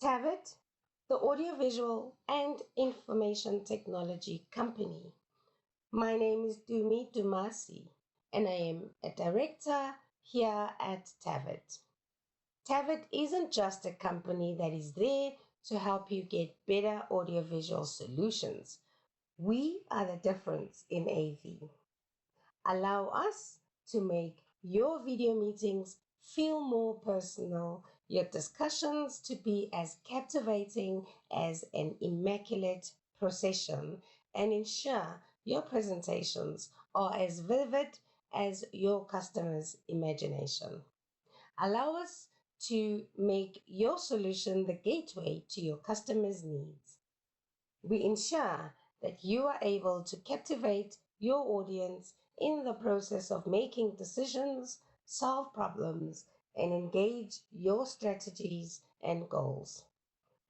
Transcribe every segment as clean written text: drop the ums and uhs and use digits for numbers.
TAVIT, the audiovisual and information technology company. My name is Dumi Dumasi, and I am a director here at TAVIT. TAVIT isn't just a company that is there to help you get better audiovisual solutions. We are the difference in AV. Allow us to make your video meetings feel more personal, your discussions to be as captivating as an immaculate procession, and ensure your presentations are as vivid as your customer's imagination. Allow us to make your solution the gateway to your customer's needs. We ensure that you are able to captivate your audience in the process of making decisions, solve problems, and engage your strategies and goals.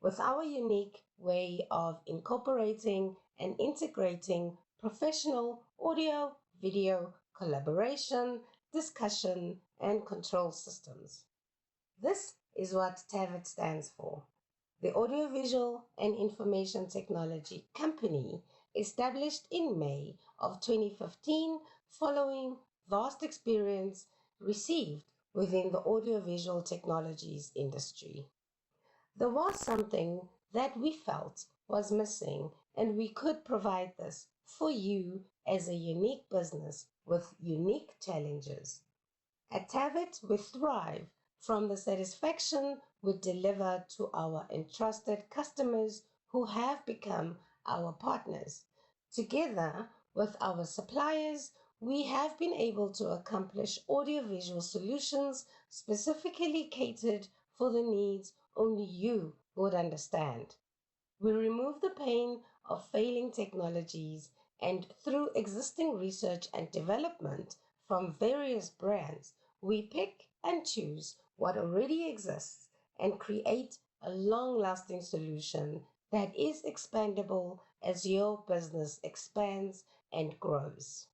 With our unique way of incorporating and integrating professional audio, video, collaboration, discussion, and control systems. This is what TAVIT stands for. The Audiovisual and Information Technology Company, established in May of 2015 following vast experience received within the audiovisual technologies industry. There was something that we felt was missing, and we could provide this for you as a unique business with unique challenges. At TAVIT, we thrive from the satisfaction we deliver to our entrusted customers who have become our partners. Together with our suppliers, we have been able to accomplish audiovisual solutions specifically catered for the needs only you would understand. We remove the pain of failing technologies, and through existing research and development from various brands, we pick and choose what already exists and create a long-lasting solution that is expandable as your business expands and grows.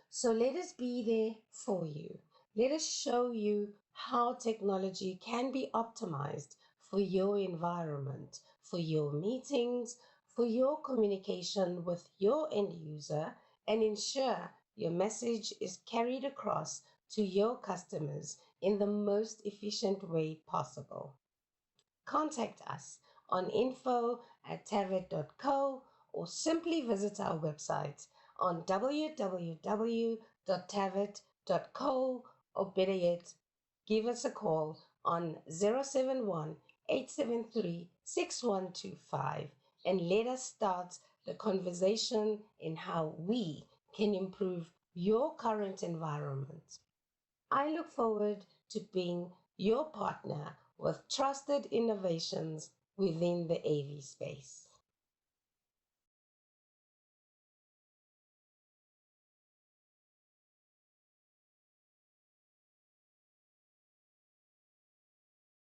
So let us be there for you. Let us show you how technology can be optimized for your environment, for your meetings, for your communication with your end user, and ensure your message is carried across to your customers in the most efficient way possible. Contact us on info@tavit.co or simply visit our website on www.tavit.co, or better yet, give us a call on 071-873-6125 and let us start the conversation in how we can improve your current environment. I look forward to being your partner with trusted innovations within the AV space.